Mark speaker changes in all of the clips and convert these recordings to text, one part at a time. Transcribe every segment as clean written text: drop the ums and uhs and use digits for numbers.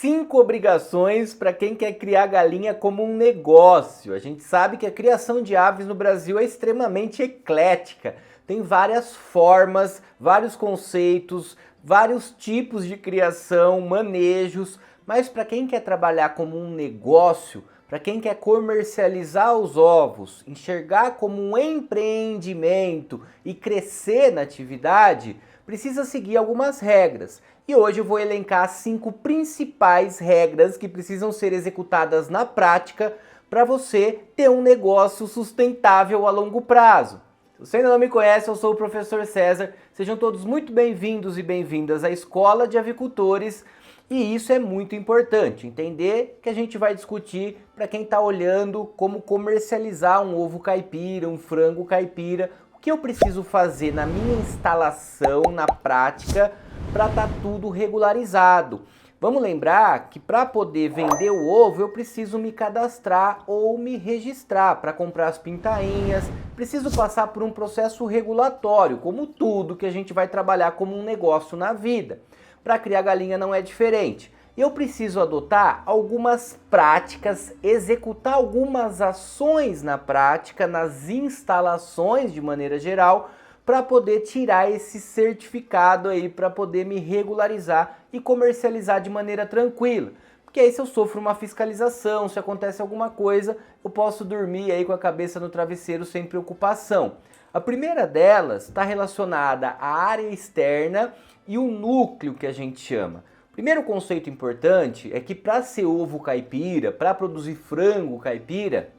Speaker 1: 5 obrigações para quem quer criar galinha como um negócio. A gente sabe que a criação de aves no Brasil é extremamente eclética. Tem várias formas, vários conceitos, vários tipos de criação, manejos, mas para quem quer trabalhar como um negócio, para quem quer comercializar os ovos, enxergar como um empreendimento e crescer na atividade, precisa seguir algumas regras. E hoje eu vou elencar 5 principais regras que precisam ser executadas na prática para você ter um negócio sustentável a longo prazo. Se você ainda não me conhece, eu sou o professor César. Sejam todos muito bem-vindos e bem-vindas à Escola de Avicultores. E isso é muito importante, entender que a gente vai discutir para quem está olhando como comercializar um ovo caipira, um frango caipira, o que eu preciso fazer na minha instalação, na prática, para estar tudo regularizado. Vamos lembrar que para poder vender o ovo eu preciso me cadastrar ou me registrar para comprar as pintainhas, preciso passar por um processo regulatório, como tudo que a gente vai trabalhar como um negócio na vida. Para criar galinha não é diferente. Eu preciso adotar algumas práticas, executar algumas ações na prática, nas instalações de maneira geral, para poder tirar esse certificado aí, para poder me regularizar e comercializar de maneira tranquila. Porque aí se eu sofro uma fiscalização, se acontece alguma coisa, eu posso dormir aí com a cabeça no travesseiro sem preocupação. A primeira delas está relacionada à área externa e o núcleo que a gente chama. Primeiro conceito importante é que para ser ovo caipira, para produzir frango caipira,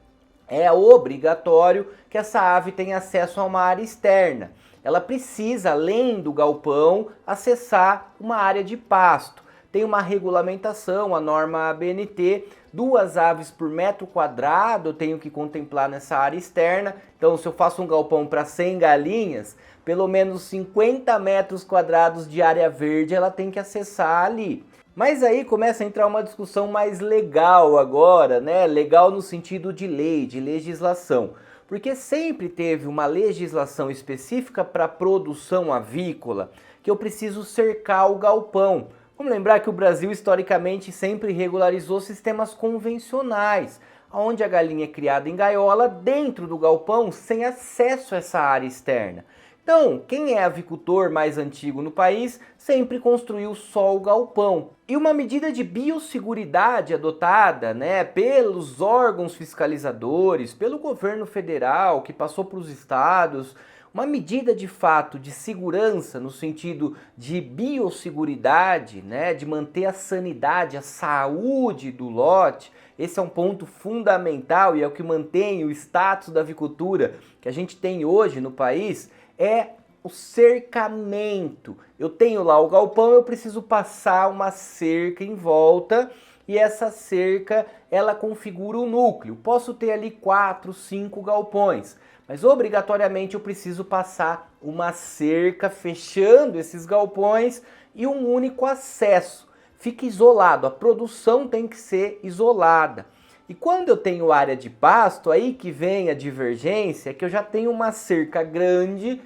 Speaker 1: é obrigatório que essa ave tenha acesso a uma área externa. Ela precisa, além do galpão, acessar uma área de pasto. Tem uma regulamentação, a norma ABNT, 2 aves por metro quadrado eu tenho que contemplar nessa área externa. Então, se eu faço um galpão para 100 galinhas, pelo menos 50 metros quadrados de área verde ela tem que acessar ali. Mas aí começa a entrar uma discussão mais legal agora, né? Legal no sentido de lei, de legislação. Porque sempre teve uma legislação específica para produção avícola que eu preciso cercar o galpão. Vamos lembrar que o Brasil historicamente sempre regularizou sistemas convencionais, onde a galinha é criada em gaiola dentro do galpão sem acesso a essa área externa. Então, quem é avicultor mais antigo no país sempre construiu só o galpão. E uma medida de biosseguridade adotada, pelos órgãos fiscalizadores, pelo governo federal, que passou para os estados, uma medida de fato de segurança no sentido de biosseguridade, de manter a sanidade, a saúde do lote. Esse é um ponto fundamental e é o que mantém o status da avicultura que a gente tem hoje no país, é o cercamento. Eu tenho lá o galpão, eu preciso passar uma cerca em volta e essa cerca ela configura o núcleo. Posso ter ali 4, 5 galpões, mas obrigatoriamente eu preciso passar uma cerca fechando esses galpões e um único acesso. Fica isolado, a produção tem que ser isolada. E quando eu tenho área de pasto, aí que vem a divergência, que eu já tenho uma cerca grande,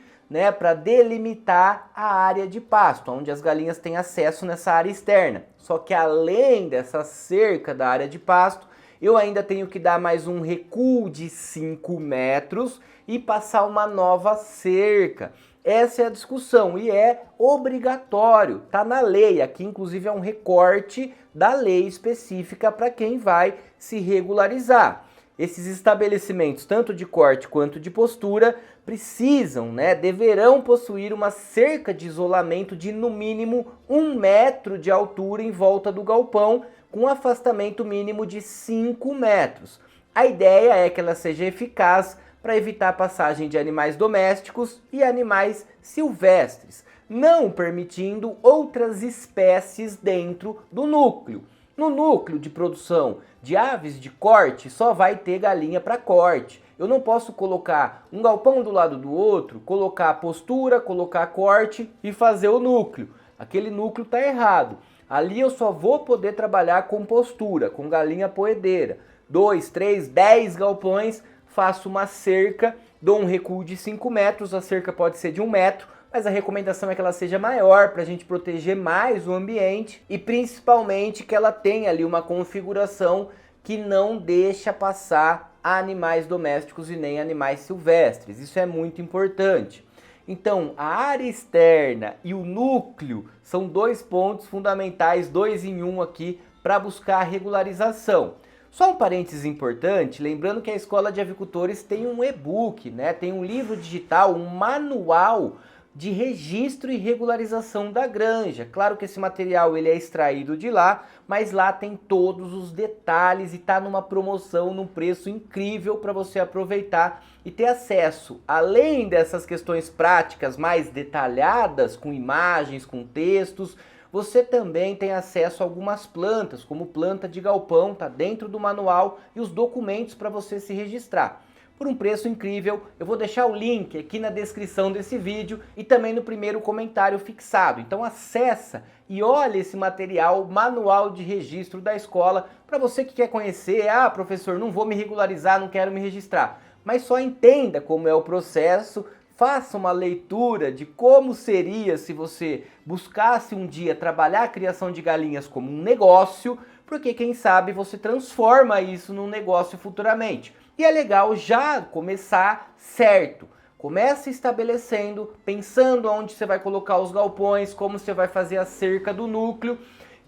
Speaker 1: para delimitar a área de pasto, onde as galinhas têm acesso nessa área externa. Só que além dessa cerca da área de pasto, eu ainda tenho que dar mais um recuo de 5 metros e passar uma nova cerca. Essa é a discussão e é obrigatório, está na lei. Aqui inclusive é um recorte da lei específica para quem vai se regularizar. Esses estabelecimentos, tanto de corte quanto de postura, precisam, deverão possuir uma cerca de isolamento de no mínimo 1 metro de altura em volta do galpão, com afastamento mínimo de 5 metros. A ideia é que ela seja eficaz para evitar a passagem de animais domésticos e animais silvestres, não permitindo outras espécies dentro do núcleo. No núcleo de produção de aves de corte só vai ter galinha para corte. Eu não posso colocar um galpão do lado do outro, colocar postura, colocar corte e fazer o núcleo. Aquele núcleo está errado. Ali eu só vou poder trabalhar com postura, com galinha poedeira. 2, 3, 10 galpões, faço uma cerca, dou um recuo de 5 metros, a cerca pode ser de 1 metro, mas a recomendação é que ela seja maior para a gente proteger mais o ambiente e principalmente que ela tenha ali uma configuração que não deixa passar animais domésticos e nem animais silvestres. Isso é muito importante. Então, a área externa e o núcleo são dois pontos fundamentais, 2 em 1 aqui, para buscar a regularização. Só um parênteses importante, lembrando que a Escola de Avicultores tem um e-book, né? Tem um livro digital, um manual de registro e regularização da granja. Claro que esse material ele é extraído de lá, mas lá tem todos os detalhes e está numa promoção, num preço incrível para você aproveitar e ter acesso, além dessas questões práticas mais detalhadas, com imagens, com textos, você também tem acesso a algumas plantas, como planta de galpão, tá dentro do manual, e os documentos para você se registrar. Por um preço incrível, eu vou deixar o link aqui na descrição desse vídeo e também no primeiro comentário fixado. Então acessa e olha esse material, manual de registro da escola, para você que quer conhecer, professor, não vou me regularizar, não quero me registrar, mas só entenda como é o processo, faça uma leitura de como seria se você buscasse um dia trabalhar a criação de galinhas como um negócio, porque quem sabe você transforma isso num negócio futuramente. E é legal já começar certo. Comece estabelecendo, pensando onde você vai colocar os galpões, como você vai fazer a cerca do núcleo,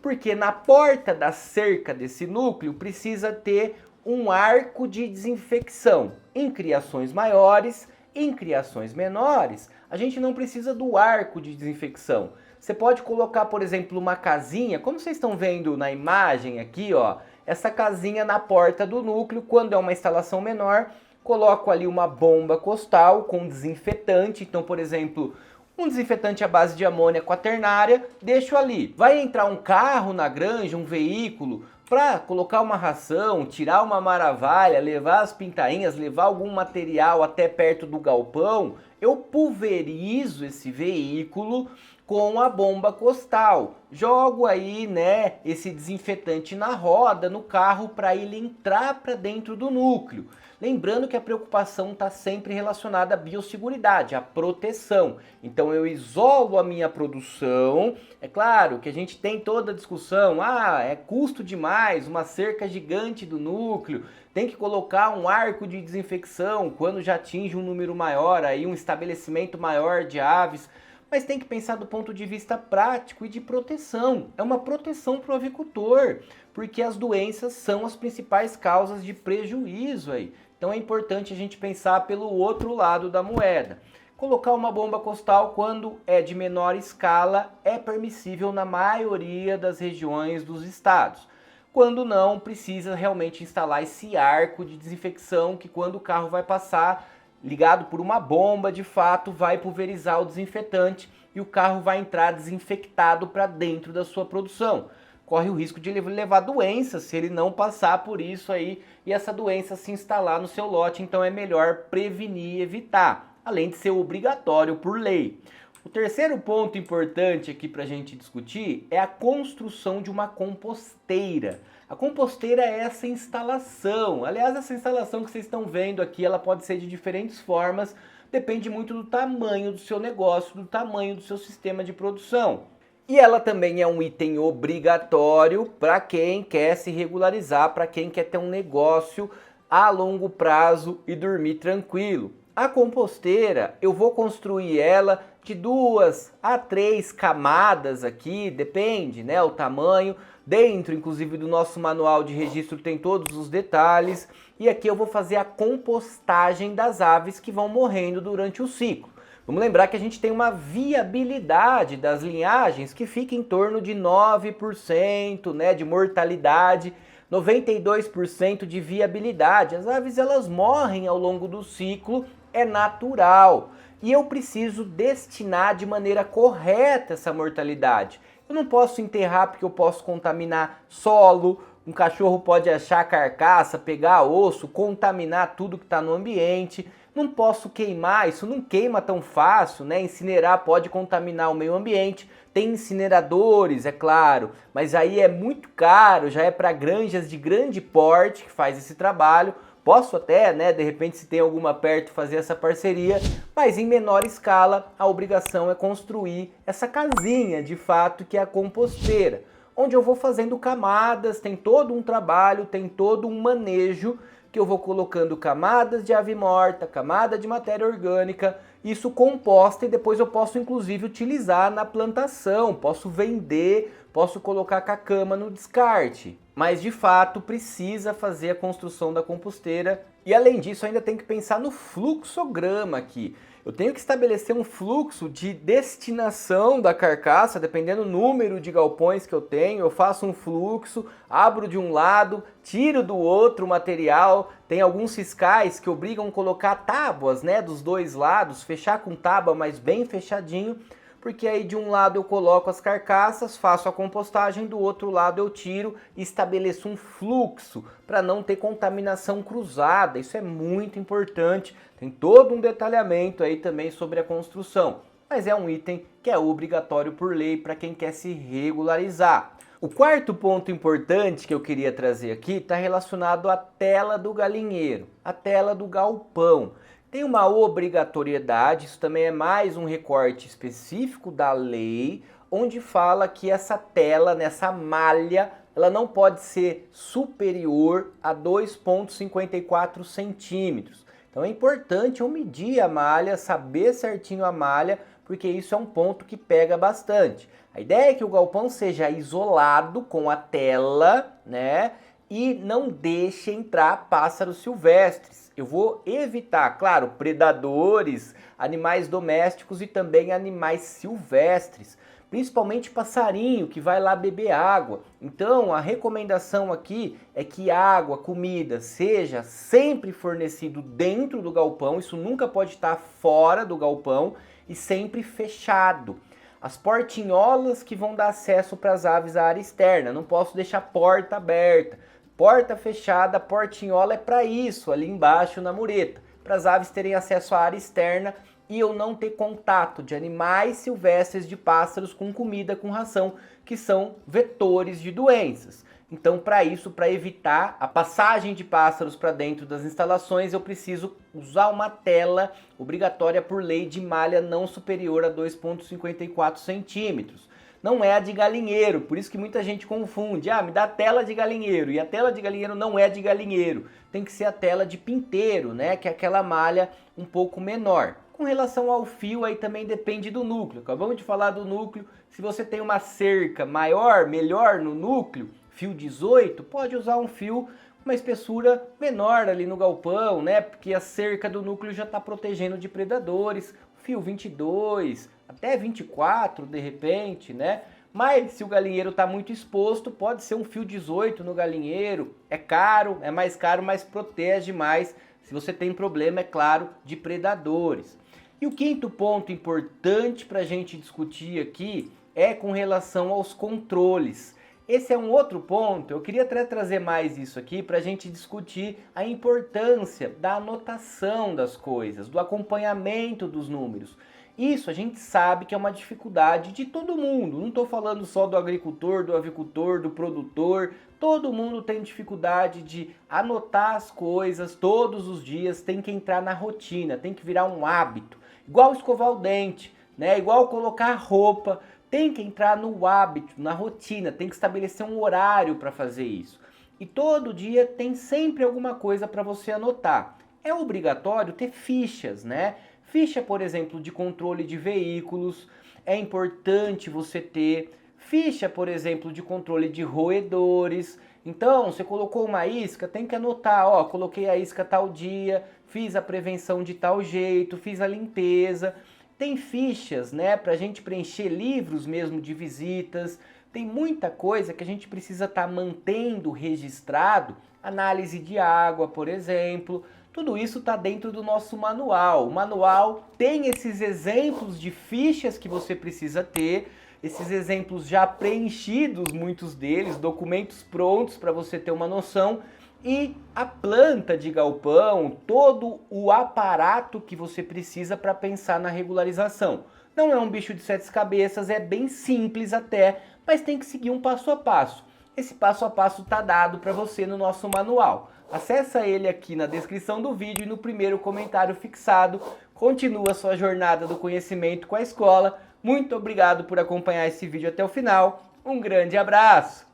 Speaker 1: porque na porta da cerca desse núcleo precisa ter um arco de desinfecção. Em criações maiores, em criações menores, a gente não precisa do arco de desinfecção. Você pode colocar, por exemplo, uma casinha, como vocês estão vendo na imagem aqui, ó, essa casinha na porta do núcleo. Quando é uma instalação menor, coloco ali uma bomba costal com desinfetante. Então, por exemplo, um desinfetante à base de amônia quaternária, deixo ali. Vai entrar um carro na granja, um veículo, para colocar uma ração, tirar uma maravilha, levar as pintainhas, levar algum material até perto do galpão, eu pulverizo esse veículo com a bomba costal. Jogo aí, né, esse desinfetante na roda, no carro, para ele entrar para dentro do núcleo. Lembrando que a preocupação está sempre relacionada à biosseguridade, à proteção. Então eu isolo a minha produção. É claro que a gente tem toda a discussão, é custo demais, uma cerca gigante do núcleo, tem que colocar um arco de desinfecção quando já atinge um número maior, aí um estabelecimento maior de aves. Mas tem que pensar do ponto de vista prático e de proteção. É uma proteção para o avicultor, porque as doenças são as principais causas de prejuízo aí. Então é importante a gente pensar pelo outro lado da moeda. Colocar uma bomba costal quando é de menor escala é permissível na maioria das regiões dos estados. Quando não, precisa realmente instalar esse arco de desinfecção que quando o carro vai passar, ligado por uma bomba, de fato, vai pulverizar o desinfetante e o carro vai entrar desinfectado para dentro da sua produção. Corre o risco de levar doença se ele não passar por isso aí e essa doença se instalar no seu lote, então é melhor prevenir e evitar, além de ser obrigatório por lei. O terceiro ponto importante aqui para a gente discutir é a construção de uma composteira. A composteira é essa instalação. Aliás, essa instalação que vocês estão vendo aqui, ela pode ser de diferentes formas, depende muito do tamanho do seu negócio, do tamanho do seu sistema de produção. E ela também é um item obrigatório para quem quer se regularizar, para quem quer ter um negócio a longo prazo e dormir tranquilo. A composteira, eu vou construir ela de 2 a 3 camadas aqui, depende, né, o tamanho. Dentro, inclusive, do nosso manual de registro tem todos os detalhes. E aqui eu vou fazer a compostagem das aves que vão morrendo durante o ciclo. Vamos lembrar que a gente tem uma viabilidade das linhagens que fica em torno de 9%, né, de mortalidade, 92% de viabilidade. As aves elas morrem ao longo do ciclo, é natural. E eu preciso destinar de maneira correta essa mortalidade. Eu não posso enterrar porque eu posso contaminar solo, um cachorro pode achar carcaça, pegar osso, contaminar tudo que está no ambiente. Não posso queimar, isso não queima tão fácil, né? Incinerar pode contaminar o meio ambiente. Tem incineradores, é claro, mas aí é muito caro, já é para granjas de grande porte que faz esse trabalho. Posso até, né, de repente, se tem alguma perto, fazer essa parceria, mas em menor escala, a obrigação é construir essa casinha, de fato, que é a composteira, onde eu vou fazendo camadas, tem todo um trabalho, tem todo um manejo, que eu vou colocando camadas de ave morta, camada de matéria orgânica, isso composta, e depois eu posso inclusive utilizar na plantação, posso vender, posso colocar cacama no descarte. Mas de fato precisa fazer a construção da composteira, e além disso ainda tem que pensar no fluxograma aqui. Eu tenho que estabelecer um fluxo de destinação da carcaça, dependendo do número de galpões que eu tenho, eu faço um fluxo, abro de um lado, tiro do outro o material. Tem alguns fiscais que obrigam a colocar tábuas, né, dos dois lados, fechar com tábua, mas bem fechadinho, porque aí de um lado eu coloco as carcaças, faço a compostagem, do outro lado eu tiro e estabeleço um fluxo para não ter contaminação cruzada. Isso é muito importante, tem todo um detalhamento aí também sobre a construção, mas é um item que é obrigatório por lei para quem quer se regularizar. O quarto ponto importante que eu queria trazer aqui está relacionado à tela do galinheiro, a tela do galpão. Tem uma obrigatoriedade, isso também é mais um recorte específico da lei, onde fala que essa tela, nessa malha, ela não pode ser superior a 2,54 centímetros. Então é importante eu medir a malha, saber certinho a malha, porque isso é um ponto que pega bastante. A ideia é que o galpão seja isolado com a tela, né? E não deixe entrar pássaros silvestres. Eu vou evitar, claro, predadores, animais domésticos e também animais silvestres, principalmente passarinho que vai lá beber água. Então a recomendação aqui é que água, comida seja sempre fornecido dentro do galpão, isso nunca pode estar fora do galpão e sempre fechado. As portinholas que vão dar acesso para as aves à área externa, não posso deixar porta aberta. Porta fechada, portinhola é para isso, ali embaixo na mureta, para as aves terem acesso à área externa e eu não ter contato de animais silvestres, de pássaros com comida, com ração, que são vetores de doenças. Então, para isso, para evitar a passagem de pássaros para dentro das instalações, eu preciso usar uma tela obrigatória por lei de malha não superior a 2,54 centímetros. Não é a de galinheiro, por isso que muita gente confunde. Ah, me dá a tela de galinheiro, e a tela de galinheiro não é de galinheiro. Tem que ser a tela de pinteiro, né, que é aquela malha um pouco menor. Com relação ao fio, aí também depende do núcleo. Acabamos de falar do núcleo. Se você tem uma cerca maior, melhor no núcleo, fio 18, pode usar um fio com uma espessura menor ali no galpão, né, porque a cerca do núcleo já está protegendo de predadores. Fio 22, até 24 de repente, né? Mas se o galinheiro está muito exposto, pode ser um fio 18 no galinheiro. É caro, é mais caro, mas protege mais se você tem problema, é claro, de predadores. E o quinto ponto importante para a gente discutir aqui é com relação aos controles. Esse é um outro ponto, eu queria até trazer mais isso aqui para a gente discutir a importância da anotação das coisas, do acompanhamento dos números. Isso a gente sabe que é uma dificuldade de todo mundo, não estou falando só do agricultor, do avicultor, do produtor, todo mundo tem dificuldade de anotar as coisas todos os dias, tem que entrar na rotina, tem que virar um hábito, igual escovar o dente, né? Igual colocar roupa. Tem que entrar no hábito, na rotina, tem que estabelecer um horário para fazer isso. E todo dia tem sempre alguma coisa para você anotar. É obrigatório ter fichas, né? Ficha, por exemplo, de controle de veículos, é importante você ter. Ficha, por exemplo, de controle de roedores. Então, você colocou uma isca, tem que anotar, ó, coloquei a isca tal dia, fiz a prevenção de tal jeito, fiz a limpeza. Tem fichas, né, para a gente preencher livros mesmo de visitas. Tem muita coisa que a gente precisa estar mantendo registrado. Análise de água, por exemplo. Tudo isso está dentro do nosso manual. O manual tem esses exemplos de fichas que você precisa ter. Esses exemplos já preenchidos, muitos deles, documentos prontos para você ter uma noção. E a planta de galpão, todo o aparato que você precisa para pensar na regularização. Não é um bicho de sete cabeças, é bem simples até, mas tem que seguir um passo a passo. Esse passo a passo está dado para você no nosso manual. Acessa ele aqui na descrição do vídeo e no primeiro comentário fixado. Continua sua jornada do conhecimento com a escola. Muito obrigado por acompanhar esse vídeo até o final. Um grande abraço!